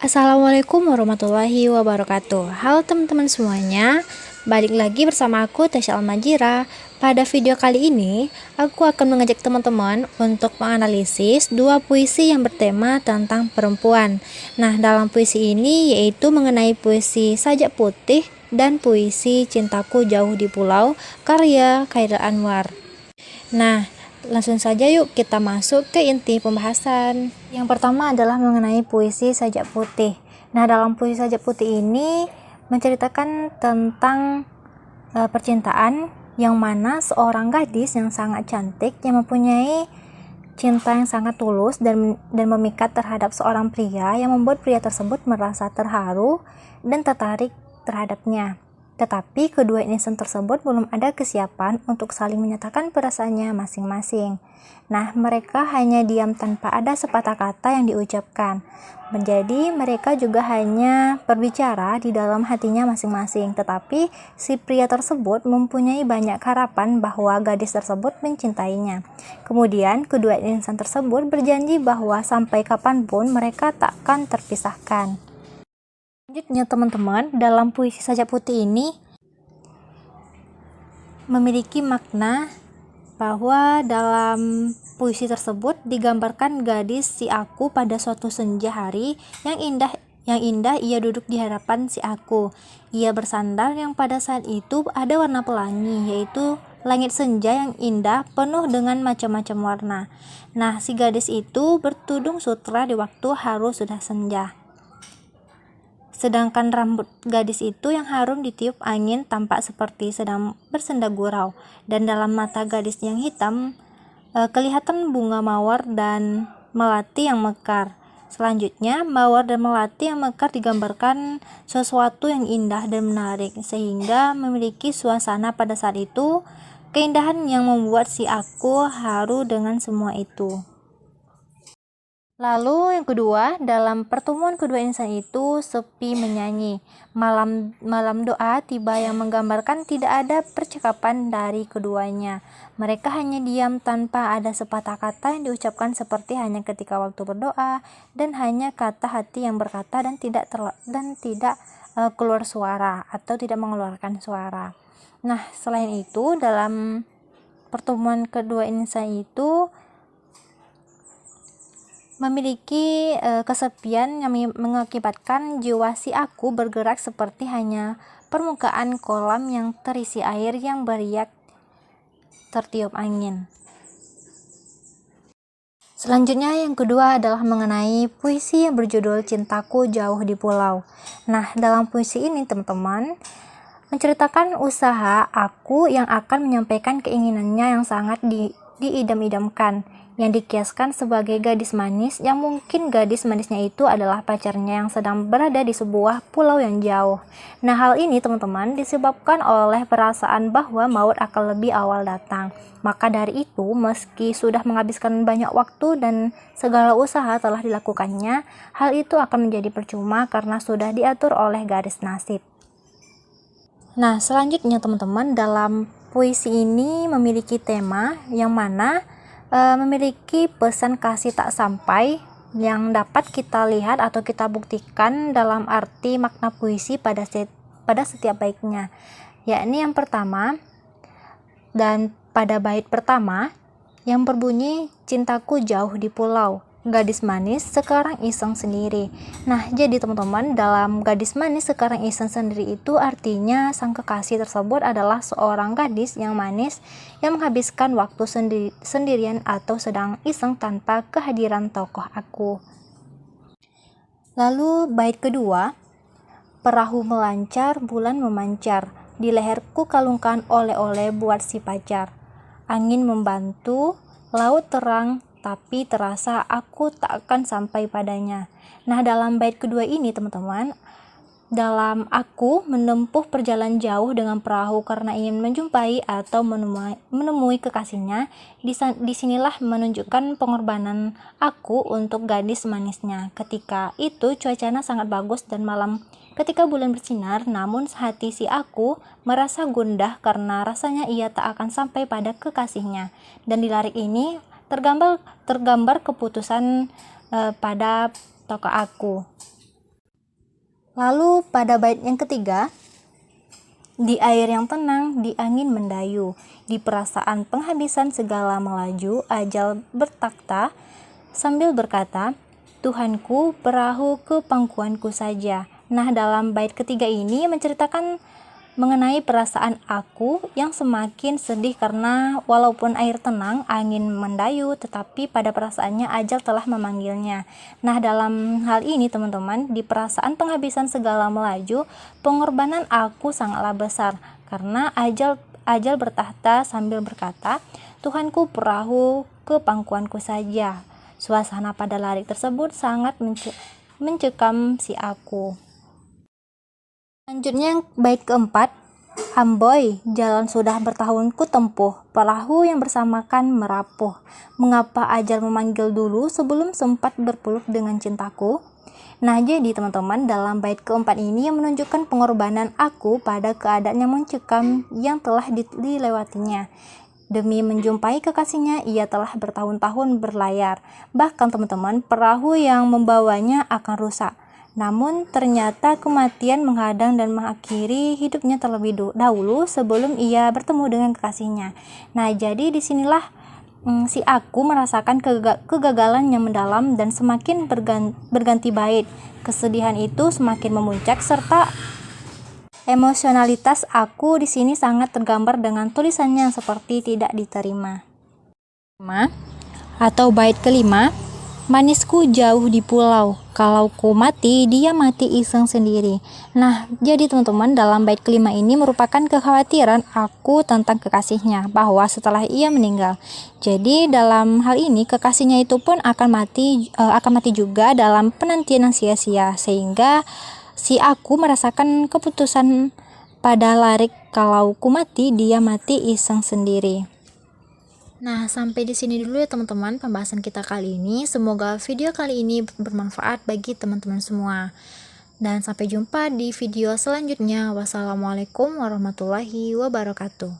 Assalamualaikum warahmatullahi wabarakatuh. Halo teman-teman semuanya, balik lagi bersama aku Tasya Almajira. Pada video kali ini, aku akan mengajak teman-teman untuk menganalisis dua puisi yang bertema tentang perempuan. Nah, dalam puisi ini yaitu mengenai puisi Sajak Putih dan puisi Cintaku Jauh di Pulau karya Chairil Anwar. Nah, langsung saja yuk kita masuk ke inti pembahasan. Yang pertama adalah mengenai puisi Sajak Putih. Nah, dalam puisi Sajak Putih ini menceritakan tentang percintaan yang mana seorang gadis yang sangat cantik yang mempunyai cinta yang sangat tulus dan memikat terhadap seorang pria yang membuat pria tersebut merasa terharu dan tertarik terhadapnya. Tetapi kedua insan tersebut belum ada kesiapan untuk saling menyatakan perasaannya masing-masing. Nah, mereka hanya diam tanpa ada sepatah kata yang diucapkan. Menjadi mereka juga hanya berbicara di dalam hatinya masing-masing. Tetapi si pria tersebut mempunyai banyak harapan bahwa gadis tersebut mencintainya. Kemudian kedua insan tersebut berjanji bahwa sampai kapanpun mereka takkan terpisahkan. Selanjutnya teman-teman, dalam puisi Sajak Putih ini memiliki makna bahwa dalam puisi tersebut digambarkan gadis si aku pada suatu senja hari yang indah ia duduk di hadapan si aku. Ia bersandar yang pada saat itu ada warna pelangi, yaitu langit senja yang indah penuh dengan macam-macam warna. Nah, si gadis itu bertudung sutra di waktu haru sudah senja. Sedangkan rambut gadis itu yang harum ditiup angin tampak seperti sedang bersenda gurau, dan dalam mata gadis yang hitam kelihatan bunga mawar dan melati yang mekar. Selanjutnya, mawar dan melati yang mekar digambarkan sesuatu yang indah dan menarik, sehingga memiliki suasana pada saat itu, keindahan yang membuat si aku haru dengan semua itu. Lalu yang kedua, dalam pertemuan kedua insan itu sepi menyanyi. Malam doa tiba yang menggambarkan tidak ada percakapan dari keduanya. Mereka hanya diam tanpa ada sepatah kata yang diucapkan, seperti hanya ketika waktu berdoa, dan hanya kata hati yang berkata dan tidak keluar suara atau tidak mengeluarkan suara. Nah, selain itu dalam pertemuan kedua insan itu memiliki kesepian yang mengakibatkan jiwa si aku bergerak seperti hanya permukaan kolam yang terisi air yang beriak tertiup angin. Selanjutnya yang kedua adalah mengenai puisi yang berjudul Cintaku Jauh di Pulau. Nah, dalam puisi ini teman-teman menceritakan usaha aku yang akan menyampaikan keinginannya yang sangat diidam-idamkan, yang dikiaskan sebagai gadis manis, yang mungkin gadis manisnya itu adalah pacarnya yang sedang berada di sebuah pulau yang jauh. Nah, hal ini teman-teman disebabkan oleh perasaan bahwa maut akan lebih awal datang. Maka dari itu, meski sudah menghabiskan banyak waktu dan segala usaha telah dilakukannya, hal itu akan menjadi percuma karena sudah diatur oleh garis nasib. Nah, selanjutnya teman-teman, dalam puisi ini memiliki tema yang mana memiliki pesan kasih tak sampai yang dapat kita lihat atau kita buktikan dalam arti makna puisi pada setiap baitnya. Yakni yang pertama, dan pada bait pertama yang berbunyi cintaku jauh di pulau, gadis manis sekarang iseng sendiri. Nah, jadi teman-teman, dalam gadis manis sekarang iseng sendiri itu artinya sang kekasih tersebut adalah seorang gadis yang manis yang menghabiskan waktu sendirian atau sedang iseng tanpa kehadiran tokoh aku. Lalu bait kedua, perahu melancar, bulan memancar, di leherku kalungkan oleh-oleh buat si pacar. Angin membantu, laut terang, tapi terasa aku tak akan sampai padanya. Nah, dalam bait kedua ini teman-teman, dalam aku menempuh perjalanan jauh dengan perahu karena ingin menjumpai atau menemui kekasihnya, disinilah menunjukkan pengorbanan aku untuk gadis manisnya. Ketika itu cuacanya sangat bagus dan malam ketika bulan bersinar, namun hati si aku merasa gundah karena rasanya ia tak akan sampai pada kekasihnya. Dan di lirik ini tergambar keputusan pada tokoh aku. Lalu pada bait yang ketiga, di air yang tenang, di angin mendayu, di perasaan penghabisan segala melaju, ajal bertakhta sambil berkata, Tuhanku, perahu ke pangkuanku saja. Nah, dalam bait ketiga ini menceritakan mengenai perasaan aku yang semakin sedih karena walaupun air tenang, angin mendayu, tetapi pada perasaannya ajal telah memanggilnya. Nah, dalam hal ini teman-teman, di perasaan penghabisan segala melaju, pengorbanan aku sangatlah besar karena ajal bertahta sambil berkata, Tuhanku, perahu ke pangkuanku saja. Suasana pada larik tersebut sangat mencekam si aku. Selanjutnya bait keempat, Amboi, jalan sudah bertahun ku tempuh, perahu yang bersamakan merapuh. Mengapa ajal memanggil dulu sebelum sempat berpeluk dengan cintaku? Nah, jadi teman-teman, dalam bait keempat ini yang menunjukkan pengorbanan aku pada keadaan yang mencekam yang telah dilewatinya. Demi menjumpai kekasihnya, ia telah bertahun-tahun berlayar. Bahkan teman-teman, perahu yang membawanya akan rusak. Namun ternyata kematian menghadang dan mengakhiri hidupnya terlebih dahulu sebelum ia bertemu dengan kekasihnya. Nah, jadi disinilah si aku merasakan kegagalan yang mendalam dan semakin berganti bait. Kesedihan itu semakin memuncak serta emosionalitas aku di sini sangat tergambar dengan tulisannya seperti tidak diterima. Atau bait kelima, manisku jauh di pulau, kalau ku mati, dia mati iseng sendiri. Nah, jadi teman-teman, dalam bait kelima ini merupakan kekhawatiran aku tentang kekasihnya, bahwa setelah ia meninggal. Jadi dalam hal ini kekasihnya itu pun akan mati juga dalam penantian yang sia-sia, sehingga si aku merasakan keputusan pada larik, kalau ku mati, dia mati iseng sendiri. Nah, sampai di sini dulu ya teman-teman pembahasan kita kali ini. Semoga video kali ini bermanfaat bagi teman-teman semua. Dan sampai jumpa di video selanjutnya. Wassalamualaikum warahmatullahi wabarakatuh.